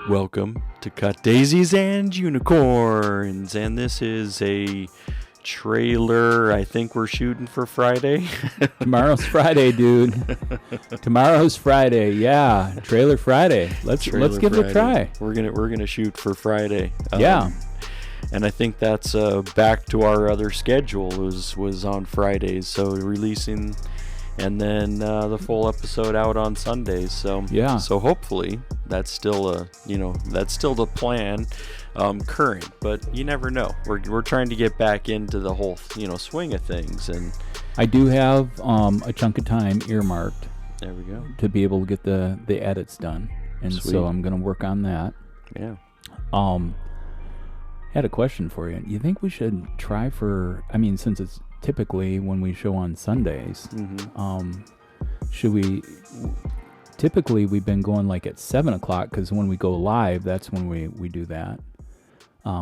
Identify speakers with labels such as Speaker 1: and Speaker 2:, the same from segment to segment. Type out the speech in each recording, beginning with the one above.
Speaker 1: Welcome to Cut Daisies and Unicorns, and this is a trailer. I think we're shooting for Friday.
Speaker 2: Tomorrow's Friday, dude. Tomorrow's Friday. Yeah, trailer Friday. Let's give
Speaker 1: Friday.
Speaker 2: it a try.
Speaker 1: We're gonna shoot for Friday.
Speaker 2: Yeah.
Speaker 1: And I think that's back to our other schedule. Was on Fridays, so releasing, and then the full episode out on Sundays. So
Speaker 2: yeah.
Speaker 1: So hopefully that's still that's still the plan, current. But you never know. We're trying to get back into the whole swing of things, and
Speaker 2: I do have a chunk of time earmarked.
Speaker 1: There we go.
Speaker 2: To be able to get the edits done, and
Speaker 1: Sweet.
Speaker 2: So I'm gonna work on that.
Speaker 1: Yeah.
Speaker 2: Had a question for you. You think we should try for? I mean, since it's typically when we show on Sundays, should we? Typically, we've been going like at 7 o'clock because when we go live, that's when we do that.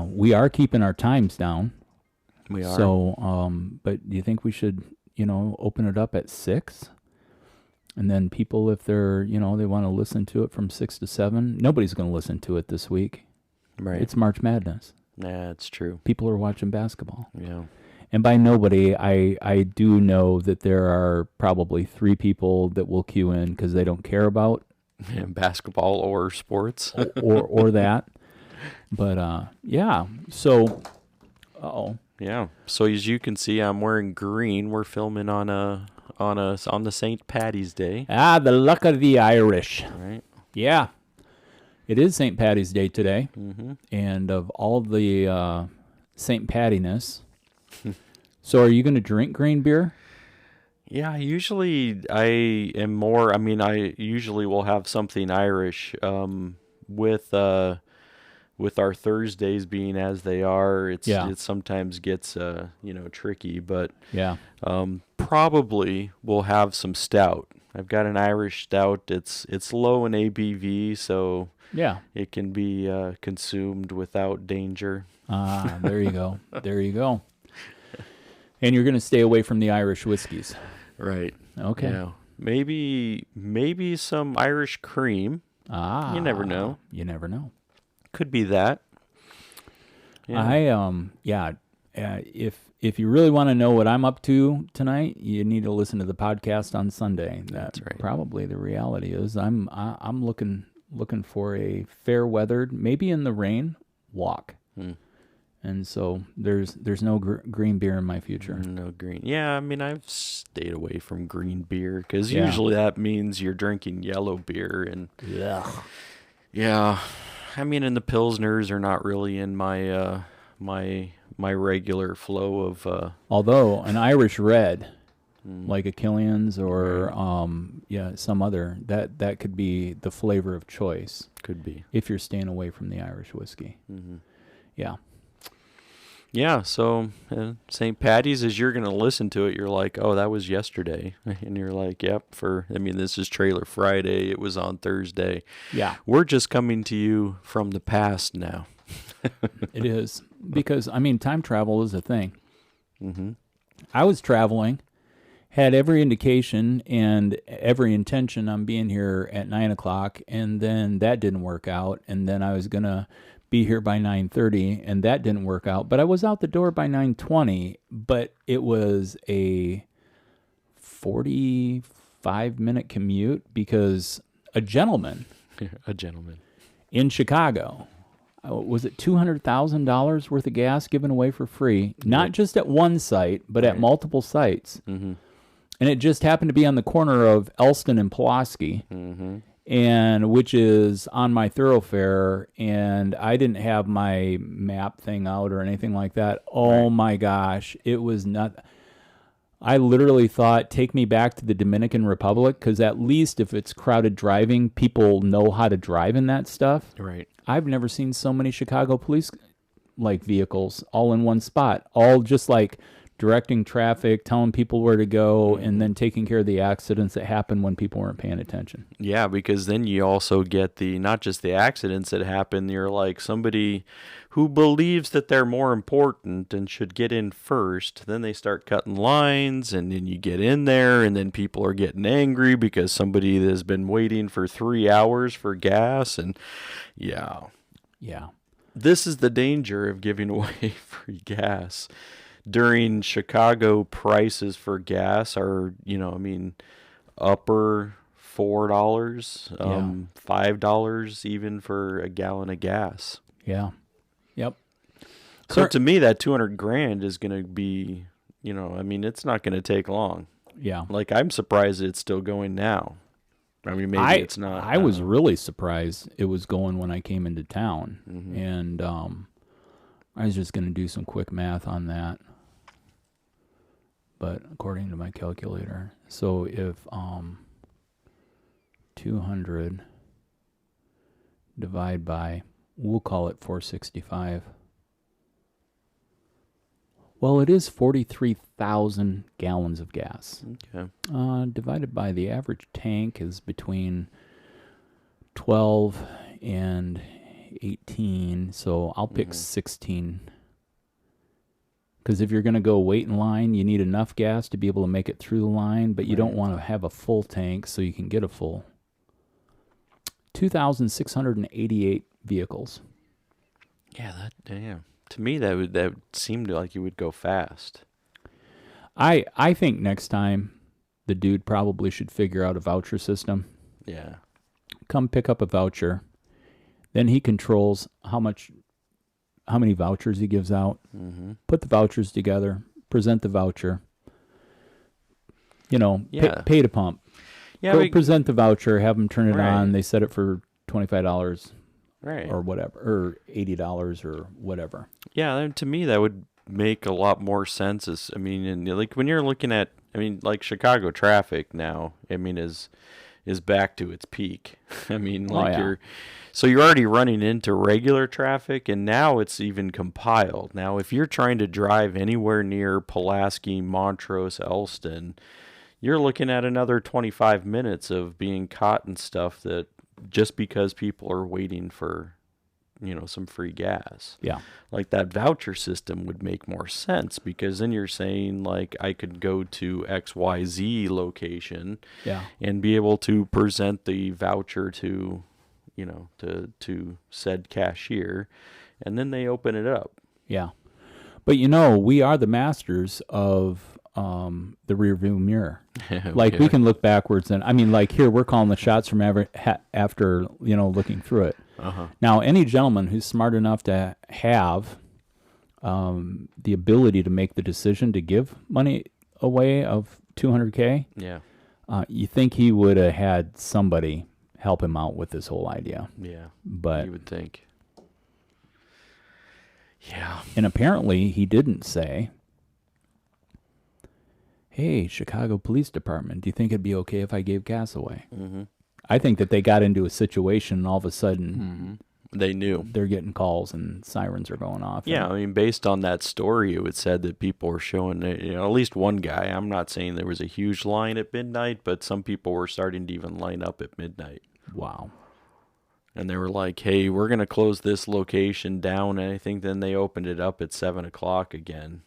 Speaker 2: We are keeping our times down.
Speaker 1: We are.
Speaker 2: So, but do you think we should, open it up at 6? And then people, if they're, they want to listen to it from 6 to 7, nobody's going to listen to it this week.
Speaker 1: Right.
Speaker 2: It's March Madness.
Speaker 1: Yeah, it's true.
Speaker 2: People are watching basketball.
Speaker 1: Yeah.
Speaker 2: And by nobody, I do know that there are probably 3 people that will queue in because they don't care about
Speaker 1: basketball or sports
Speaker 2: or that. But yeah. So,
Speaker 1: yeah. So as you can see, I'm wearing green. We're filming on the St. Paddy's Day.
Speaker 2: The luck of the Irish.
Speaker 1: Right.
Speaker 2: Yeah. It is St. Paddy's Day today, and of all the St. Paddiness. So are you going to drink green beer?
Speaker 1: Yeah, usually I am more, I usually will have something Irish with our Thursdays being as they are. It sometimes gets, tricky, but
Speaker 2: yeah,
Speaker 1: probably we'll have some stout. I've got an Irish stout. It's low in ABV, so
Speaker 2: yeah,
Speaker 1: it can be consumed without danger.
Speaker 2: There you go. There you go. And you're going to stay away from the Irish whiskeys.
Speaker 1: Right.
Speaker 2: Okay.
Speaker 1: Yeah. Maybe some Irish cream. You never know.
Speaker 2: You never know.
Speaker 1: Could be that. Yeah.
Speaker 2: If you really want to know what I'm up to tonight, you need to listen to the podcast on Sunday.
Speaker 1: That's right.
Speaker 2: Probably the reality is I'm looking for a fair weathered, maybe in the rain, walk. And so there's no green beer in my future.
Speaker 1: No green. Yeah, I've stayed away from green beer because usually that means you're drinking yellow beer. And yeah, and the Pilsners are not really in my my regular flow of.
Speaker 2: Although an Irish red, like a Killian's or some other, that could be the flavor of choice.
Speaker 1: Could be
Speaker 2: if you're staying away from the Irish whiskey. Yeah.
Speaker 1: Yeah, so St. Paddy's, as you're going to listen to it, you're like, oh, that was yesterday. And you're like, yep, this is Trailer Friday. It was on Thursday.
Speaker 2: Yeah.
Speaker 1: We're just coming to you from the past now.
Speaker 2: It is. Because, time travel is a thing. I was traveling, had every indication and every intention on being here at 9 o'clock, and then that didn't work out. And then I was going to be here by 9:30, and that didn't work out. But I was out the door by 9:20, but it was a 45-minute commute because a gentleman in Chicago, was it $200,000 worth of gas given away for free, not just at one site, but at multiple sites. And it just happened to be on the corner of Elston and Pulaski. And which is on my thoroughfare, and I didn't have my map thing out or anything like that. Oh my gosh, it was not. I literally thought, take me back to the Dominican Republic, because at least if it's crowded driving, people know how to drive in that stuff.
Speaker 1: Right.
Speaker 2: I've never seen so many Chicago police vehicles all in one spot, all just directing traffic, telling people where to go, and then taking care of the accidents that happen when people weren't paying attention.
Speaker 1: Yeah, because then you also get not just the accidents that happen, you're like somebody who believes that they're more important and should get in first. Then they start cutting lines, and then you get in there, and then people are getting angry because somebody has been waiting for 3 hours for gas. And yeah. This is the danger of giving away free gas. During Chicago, prices for gas are, upper $4, $5 even for a gallon of gas.
Speaker 2: Yeah. Yep.
Speaker 1: So to me, that $200,000 is going to be, it's not going to take long.
Speaker 2: Yeah.
Speaker 1: Like, I'm surprised it's still going now. I mean, maybe it's not.
Speaker 2: I was really surprised it was going when I came into town.
Speaker 1: Mm-hmm.
Speaker 2: And I was just going to do some quick math on that. But according to my calculator, so if 200 divide by, we'll call it 465. Well, it is 43,000 gallons of gas.
Speaker 1: Okay.
Speaker 2: Divided by the average tank is between 12 and 18, so I'll pick 16. Because if you're going to go wait in line, you need enough gas to be able to make it through the line, but you don't want to have a full tank so you can get a full. 2,688 vehicles.
Speaker 1: Yeah, to me, that would seem like you would go fast.
Speaker 2: I think next time the dude probably should figure out a voucher system.
Speaker 1: Yeah.
Speaker 2: Come pick up a voucher. Then he controls how many vouchers he gives out. Mm-hmm. Put the vouchers together. Present the voucher. Pay to pump.
Speaker 1: Yeah,
Speaker 2: Go present the voucher. Have them turn it on. They set it for $25.
Speaker 1: Right.
Speaker 2: Or whatever, or $80 or whatever.
Speaker 1: Yeah, to me that would make a lot more sense. Like when you're looking at, like Chicago traffic now, is back to its peak. You're already running into regular traffic, and now it's even compiled. Now, if you're trying to drive anywhere near Pulaski, Montrose, Elston, you're looking at another 25 minutes of being caught in stuff that just because people are waiting for, some free gas.
Speaker 2: Yeah.
Speaker 1: Like that voucher system would make more sense, because then you're saying, like, I could go to XYZ location and be able to present the voucher to, to said cashier, and then they open it up.
Speaker 2: Yeah. But, we are the masters of the rear view mirror. We can look backwards, and here we're calling the shots from after looking through it. Now, any gentleman who's smart enough to have the ability to make the decision to give money away of $200,000, you think he would have had somebody help him out with this whole idea.
Speaker 1: Yeah,
Speaker 2: but
Speaker 1: you would think. Yeah,
Speaker 2: and apparently he didn't say, hey, Chicago Police Department, do you think it'd be okay if I gave gas away? Mm-hmm. I think that they got into a situation and all of a sudden
Speaker 1: they knew.
Speaker 2: They're getting calls and sirens are going off.
Speaker 1: Yeah, based on that story, it said that people were showing, at least one guy. I'm not saying there was a huge line at midnight, but some people were starting to even line up at midnight.
Speaker 2: Wow.
Speaker 1: And they were like, hey, we're going to close this location down. And I think then they opened it up at 7 o'clock again,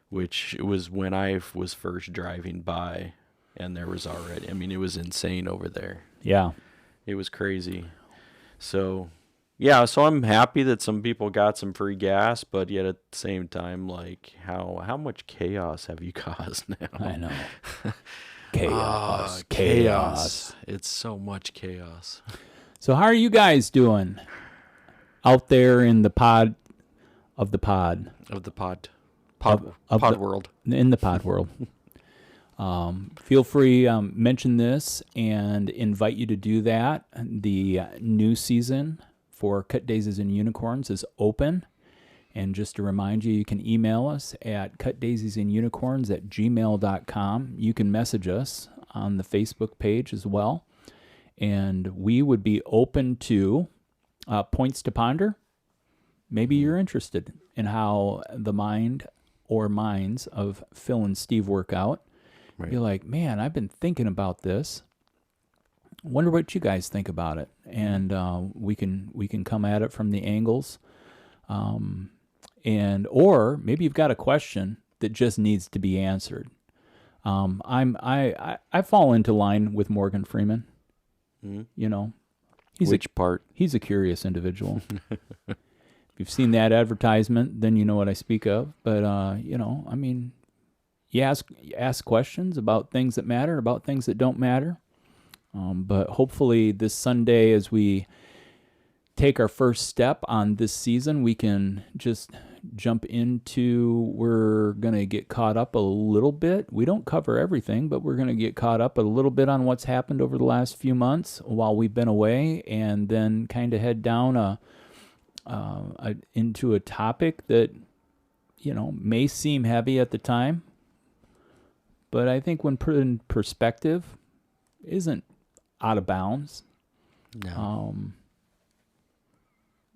Speaker 1: which was when I was first driving by. And there was already, it was insane over there.
Speaker 2: Yeah.
Speaker 1: It was crazy. So, yeah, so I'm happy that some people got some free gas, but yet at the same time, like, how much chaos have you caused now?
Speaker 2: I know.
Speaker 1: Chaos. It's so much chaos.
Speaker 2: So how are you guys doing out there in the pod world? In the pod world. Feel free, mention this and invite you to do that. The new season for Cut Daisies and Unicorns is open. And just to remind you, you can email us at cutdaisiesandunicorns@gmail.com. You can message us on the Facebook page as well. And we would be open to points to ponder. Maybe you're interested in how the mind or minds of Phil and Steve work out. Right. You're like, man, I've been thinking about this. Wonder what you guys think about it, and we can come at it from the angles, and or maybe you've got a question that just needs to be answered. I fall into line with Morgan Freeman. Mm-hmm. You know,
Speaker 1: which part?
Speaker 2: He's a curious individual. If you've seen that advertisement, then you know what I speak of. But you know, I mean, you ask questions about things that matter, about things that don't matter. But hopefully this Sunday, as we take our first step on this season, we can just jump into, we're going to get caught up a little bit. We don't cover everything, but we're going to get caught up a little bit on what's happened over the last few months while we've been away, and then kind of head down into a topic that, you know, may seem heavy at the time, but I think when put in perspective, isn't out of bounds.
Speaker 1: No.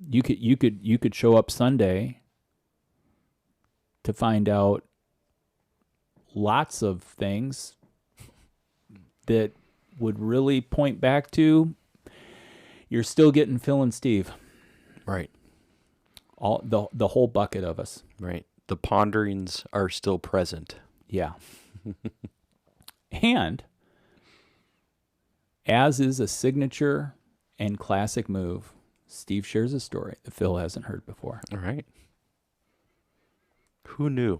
Speaker 2: You could show up Sunday to find out lots of things that would really point back to you're still getting Phil and Steve.
Speaker 1: Right.
Speaker 2: All the whole bucket of us.
Speaker 1: Right. The ponderings are still present.
Speaker 2: Yeah. And as is a signature and classic move, Steve shares a story that Phil hasn't heard before.
Speaker 1: All right. Who knew?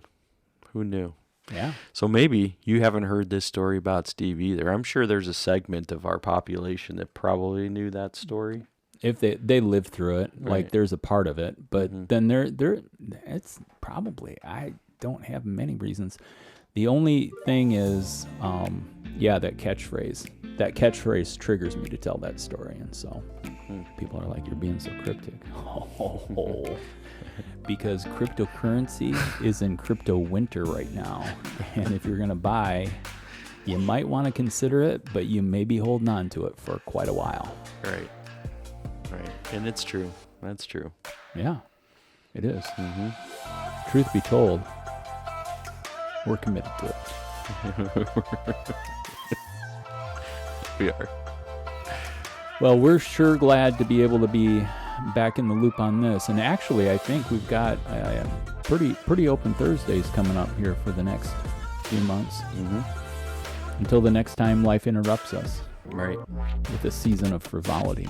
Speaker 1: Who knew?
Speaker 2: Yeah.
Speaker 1: So maybe you haven't heard this story about Steve either. I'm sure there's a segment of our population that probably knew that story.
Speaker 2: If they lived through it, right. Like there's a part of it, but then it's probably, I don't have many reasons. The only thing is, that catchphrase. That catchphrase triggers me to tell that story, and so people are like, "You're being so cryptic." Because cryptocurrency is in crypto winter right now, and if you're gonna buy, you might want to consider it, but you may be holding on to it for quite a while.
Speaker 1: Right, and it's true. That's true.
Speaker 2: Yeah, it is. Truth be told, we're committed to it.
Speaker 1: We are.
Speaker 2: Well, we're sure glad to be able to be back in the loop on this. And actually, I think we've got pretty open Thursdays coming up here for the next few months. Until the next time life interrupts us.
Speaker 1: Right.
Speaker 2: With a season of frivolity.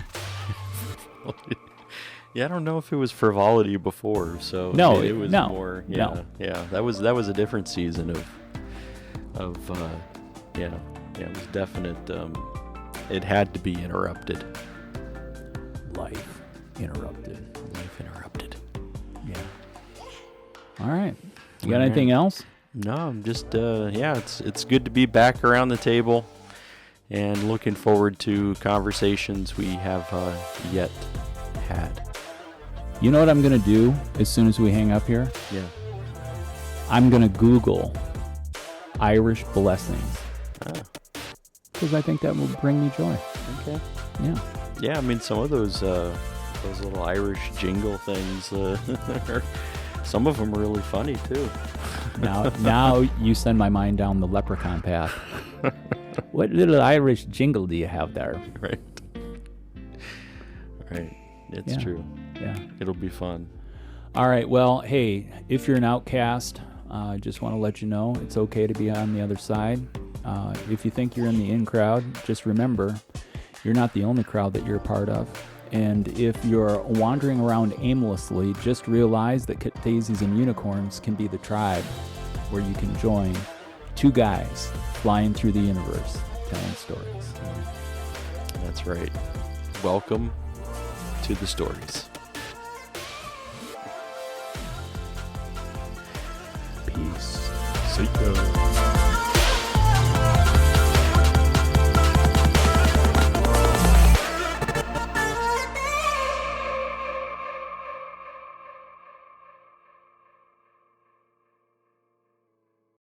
Speaker 1: Yeah, I don't know if it was frivolity before, so
Speaker 2: no,
Speaker 1: it was more. Yeah,
Speaker 2: no.
Speaker 1: Yeah, that was a different season of it was definite. It had to be interrupted.
Speaker 2: Life interrupted.
Speaker 1: Yeah.
Speaker 2: All right. You got anything else?
Speaker 1: No, I'm just it's good to be back around the table, and looking forward to conversations we have yet had.
Speaker 2: You know what I'm going to do as soon as we hang up here?
Speaker 1: Yeah.
Speaker 2: I'm going to Google Irish blessings. Because I think that will bring me joy.
Speaker 1: Okay.
Speaker 2: Yeah.
Speaker 1: Yeah, I mean, some of those little Irish jingle things, some of them are really funny, too.
Speaker 2: Now you send my mind down the Leprechaun path. What little Irish jingle do you have there?
Speaker 1: Right. It's true.
Speaker 2: Yeah.
Speaker 1: It'll be fun.
Speaker 2: All right. Well, hey, if you're an outcast, I just want to let you know it's okay to be on the other side. If you think you're in the in crowd, just remember, you're not the only crowd that you're a part of. And if you're wandering around aimlessly, just realize that daisies and unicorns can be the tribe where you can join two guys flying through the universe telling stories.
Speaker 1: That's right. Welcome to the stories.
Speaker 2: Peace.
Speaker 1: See ya.